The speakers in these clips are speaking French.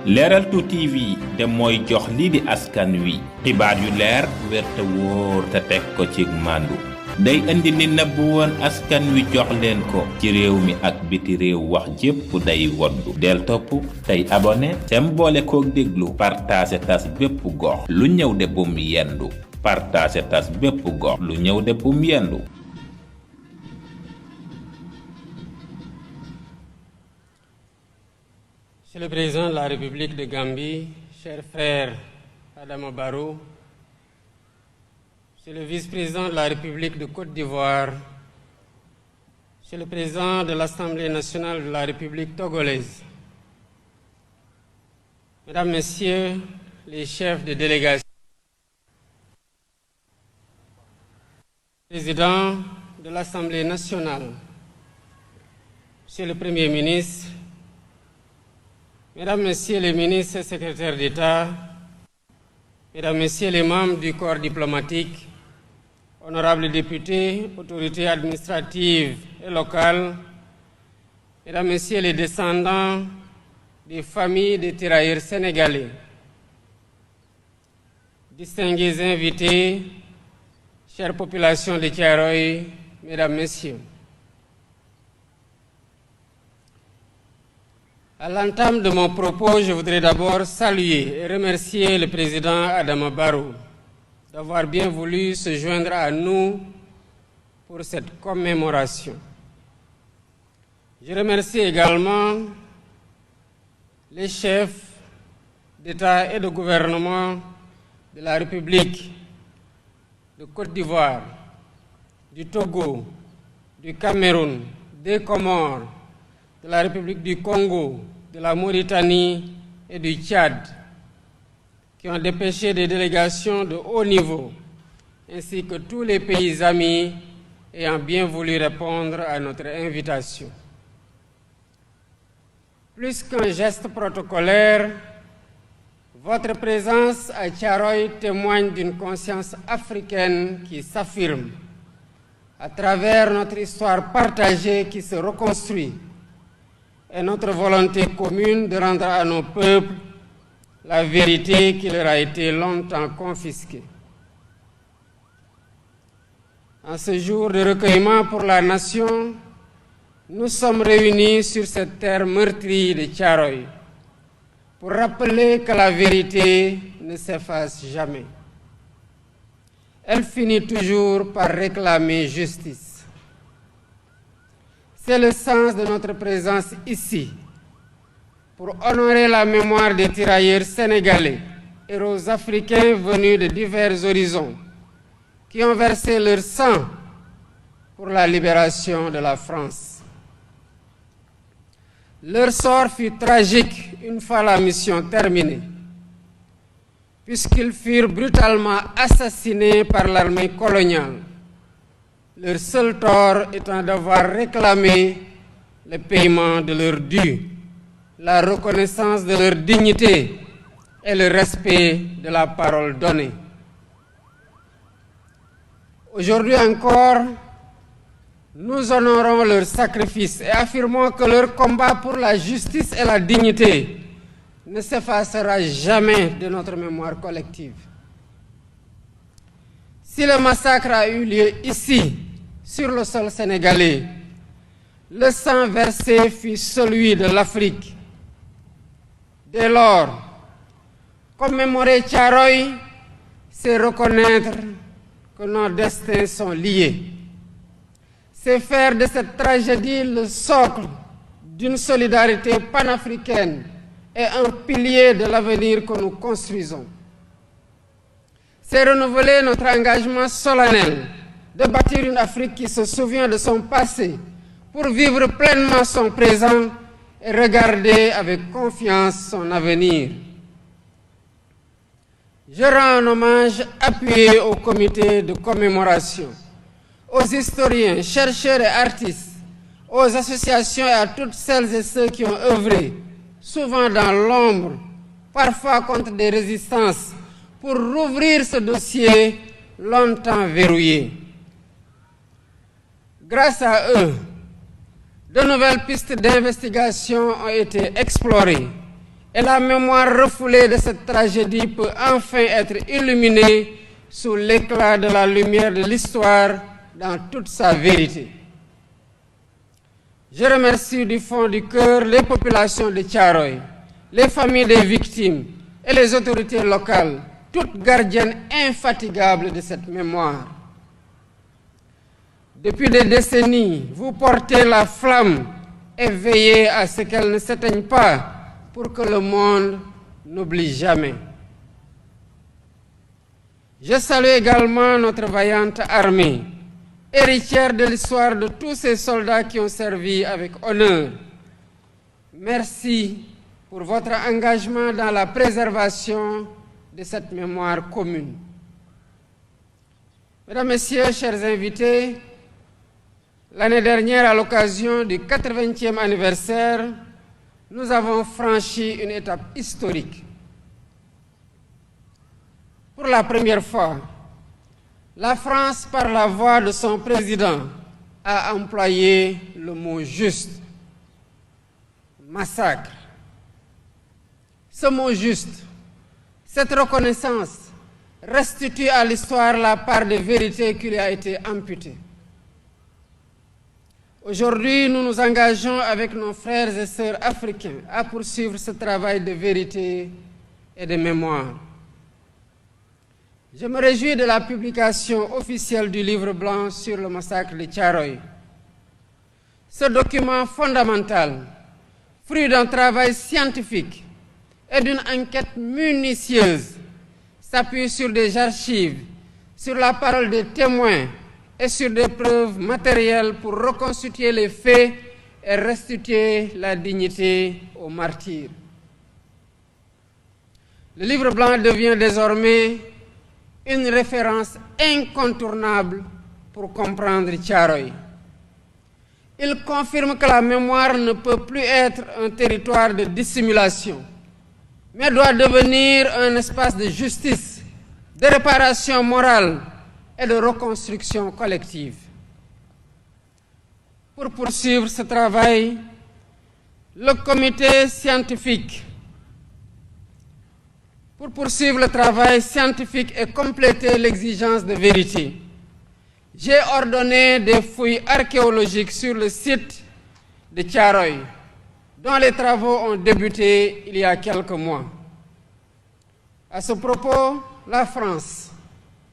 Leral 2 TV de mooy jox lii di askan wi xibaar yu leer wér te wóor te teg ko ci màndu day indi li nëbb woon askan wi jox leen ko ci réew mi ak biti réew wax jépp day woddu del topp tey abonné tem boole kook déglu partage tas bépp gox lu ñëw de bum yendu partage tas bépp gox lu ñëw de bum yendu. Monsieur le Président de la République de Gambie, cher frère Adama Barrow, Monsieur le Vice-président de la République de Côte d'Ivoire, Monsieur le Président de l'Assemblée nationale de la République togolaise, Mesdames, Messieurs les chefs de délégation, Président de l'Assemblée nationale, Monsieur le Premier ministre, Mesdames, Messieurs les ministres et secrétaires d'État, Mesdames, Messieurs les membres du corps diplomatique, honorables députés, autorités administratives et locales, Mesdames, Messieurs les descendants des familles des tirailleurs sénégalais, distingués invités, chère population de Thiaroye, Mesdames, Messieurs. À l'entame de mon propos, je voudrais d'abord saluer et remercier le président Adama Barrow d'avoir bien voulu se joindre à nous pour cette commémoration. Je remercie également les chefs d'État et de gouvernement de la République de Côte d'Ivoire, du Togo, du Cameroun, des Comores, de la République du Congo, de la Mauritanie et du Tchad, qui ont dépêché des délégations de haut niveau, ainsi que tous les pays amis ayant bien voulu répondre à notre invitation. Plus qu'un geste protocolaire, votre présence à Thiaroye témoigne d'une conscience africaine qui s'affirme à travers notre histoire partagée qui se reconstruit et notre volonté commune de rendre à nos peuples la vérité qui leur a été longtemps confisquée. En ce jour de recueillement pour la nation, nous sommes réunis sur cette terre meurtrie de Thiaroye pour rappeler que la vérité ne s'efface jamais. Elle finit toujours par réclamer justice. C'est le sens de notre présence ici, pour honorer la mémoire des tirailleurs sénégalais, héros africains venus de divers horizons, qui ont versé leur sang pour la libération de la France. Leur sort fut tragique une fois la mission terminée, puisqu'ils furent brutalement assassinés par l'armée coloniale. Leur seul tort étant d'avoir réclamé le paiement de leur dû, la reconnaissance de leur dignité et le respect de la parole donnée. Aujourd'hui encore, nous honorons leur sacrifice et affirmons que leur combat pour la justice et la dignité ne s'effacera jamais de notre mémoire collective. Si le massacre a eu lieu ici, sur le sol sénégalais, le sang versé fut celui de l'Afrique. Dès lors, commémorer Thiaroye, c'est reconnaître que nos destins sont liés. C'est faire de cette tragédie le socle d'une solidarité panafricaine et un pilier de l'avenir que nous construisons. C'est renouveler notre engagement solennel de bâtir une Afrique qui se souvient de son passé pour vivre pleinement son présent et regarder avec confiance son avenir. Je rends un hommage appuyé au comité de commémoration, aux historiens, chercheurs et artistes, aux associations et à toutes celles et ceux qui ont œuvré, souvent dans l'ombre, parfois contre des résistances, pour rouvrir ce dossier longtemps verrouillé. Grâce à eux, de nouvelles pistes d'investigation ont été explorées et la mémoire refoulée de cette tragédie peut enfin être illuminée sous l'éclat de la lumière de l'histoire dans toute sa vérité. Je remercie du fond du cœur les populations de Thiaroye, les familles des victimes et les autorités locales, toutes gardiennes infatigables de cette mémoire. Depuis des décennies, vous portez la flamme et veillez à ce qu'elle ne s'éteigne pas pour que le monde n'oublie jamais. Je salue également notre vaillante armée, héritière de l'histoire de tous ces soldats qui ont servi avec honneur. Merci pour votre engagement dans la préservation de cette mémoire commune. Mesdames, Messieurs, chers invités, l'année dernière, à l'occasion du 80e anniversaire, nous avons franchi une étape historique. Pour la première fois, la France, par la voix de son président, a employé le mot juste, massacre. Ce mot juste, cette reconnaissance, restitue à l'histoire la part de vérité qui lui a été amputée. Aujourd'hui, nous nous engageons avec nos frères et sœurs africains à poursuivre ce travail de vérité et de mémoire. Je me réjouis de la publication officielle du livre blanc sur le massacre de Thiaroye. Ce document fondamental, fruit d'un travail scientifique et d'une enquête minutieuse, s'appuie sur des archives, sur la parole des témoins et sur des preuves matérielles pour reconstituer les faits et restituer la dignité aux martyrs. Le livre blanc devient désormais une référence incontournable pour comprendre Thiaroye. Il confirme que la mémoire ne peut plus être un territoire de dissimulation, mais doit devenir un espace de justice, de réparation morale et de reconstruction collective. Pour poursuivre ce travail, le comité scientifique Pour poursuivre le travail scientifique et compléter l'exigence de vérité, j'ai ordonné des fouilles archéologiques sur le site de Thiaroye, dont les travaux ont débuté il y a quelques mois. À ce propos, la France,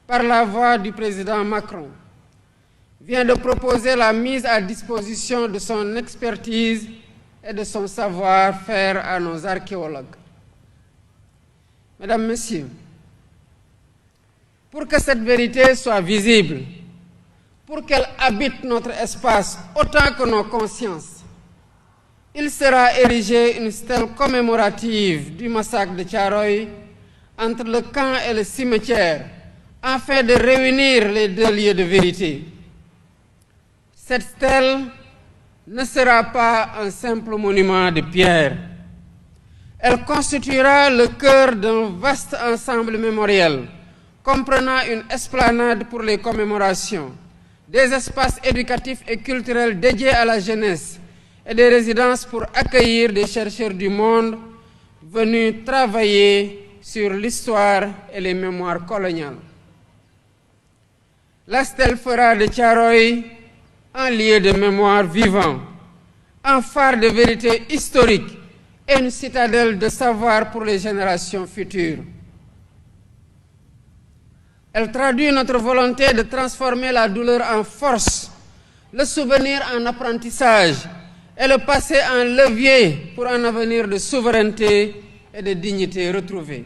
par la voix du président Macron, vient de proposer la mise à disposition de son expertise et de son savoir-faire à nos archéologues. Mesdames, Messieurs, pour que cette vérité soit visible, pour qu'elle habite notre espace autant que nos consciences, il sera érigé une stèle commémorative du massacre de Thiaroye entre le camp et le cimetière, afin de réunir les deux lieux de vérité. Cette stèle ne sera pas un simple monument de pierre. Elle constituera le cœur d'un vaste ensemble mémoriel, comprenant une esplanade pour les commémorations, des espaces éducatifs et culturels dédiés à la jeunesse et des résidences pour accueillir des chercheurs du monde venus travailler sur l'histoire et les mémoires coloniales. La stèle fera de Thiaroye un lieu de mémoire vivant, un phare de vérité historique et une citadelle de savoir pour les générations futures. Elle traduit notre volonté de transformer la douleur en force, le souvenir en apprentissage et le passé en levier pour un avenir de souveraineté et de dignité retrouvée.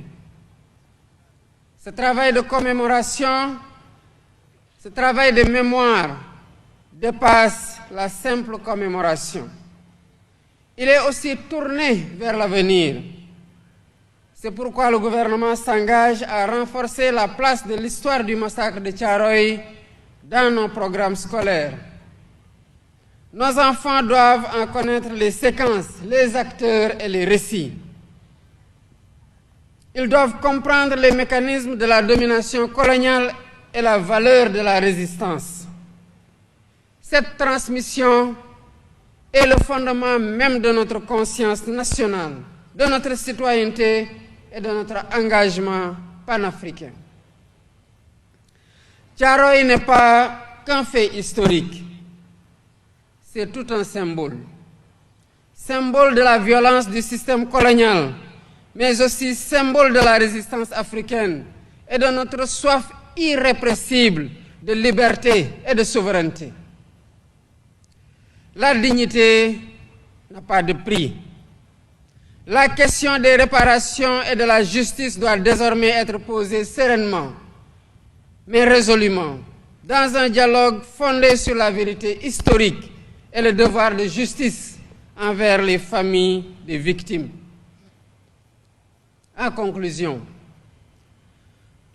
Ce travail de commémoration, ce travail de mémoire dépasse la simple commémoration. Il est aussi tourné vers l'avenir. C'est pourquoi le gouvernement s'engage à renforcer la place de l'histoire du massacre de Thiaroye dans nos programmes scolaires. Nos enfants doivent en connaître les séquences, les acteurs et les récits. Ils doivent comprendre les mécanismes de la domination coloniale et la valeur de la résistance. Cette transmission est le fondement même de notre conscience nationale de notre citoyenneté et de notre engagement panafricain. Thiaroye n'est pas qu'un fait historique, c'est tout un symbole. Symbole de la violence du système colonial, mais aussi symbole de la résistance africaine et de notre soif irrépressible de liberté et de souveraineté. La dignité n'a pas de prix. La question des réparations et de la justice doit désormais être posée sereinement, mais résolument, dans un dialogue fondé sur la vérité historique et le devoir de justice envers les familles des victimes. En conclusion,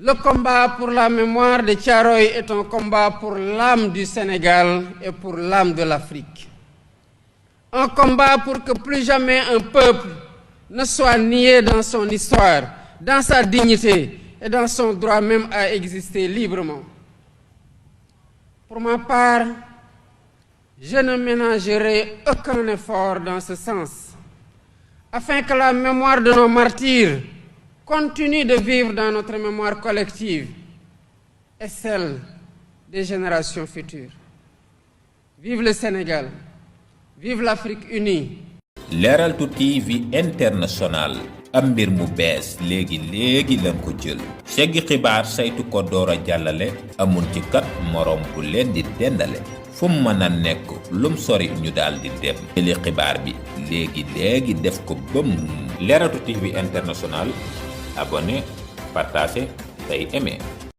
le combat pour la mémoire de Thiaroye est un combat pour l'âme du Sénégal et pour l'âme de l'Afrique. Un combat pour que plus jamais un peuple ne soit nié dans son histoire, dans sa dignité et dans son droit même à exister librement. Pour ma part, je ne ménagerai aucun effort dans ce sens, afin que la mémoire de nos martyrs continue de vivre dans notre mémoire collective et celle des générations futures. Vive le Sénégal, vive l'Afrique unie. Leral TV International am mbir mu bees léegi lan ko jël seggi xibaar saytu ko doora jàllale amul ci kat morom bu leen di dendale fu mën a nekk lum sori ñu daal di dem jëli xibaar bi léegi def ko bëm Leral TV International abonné partagé tey aimé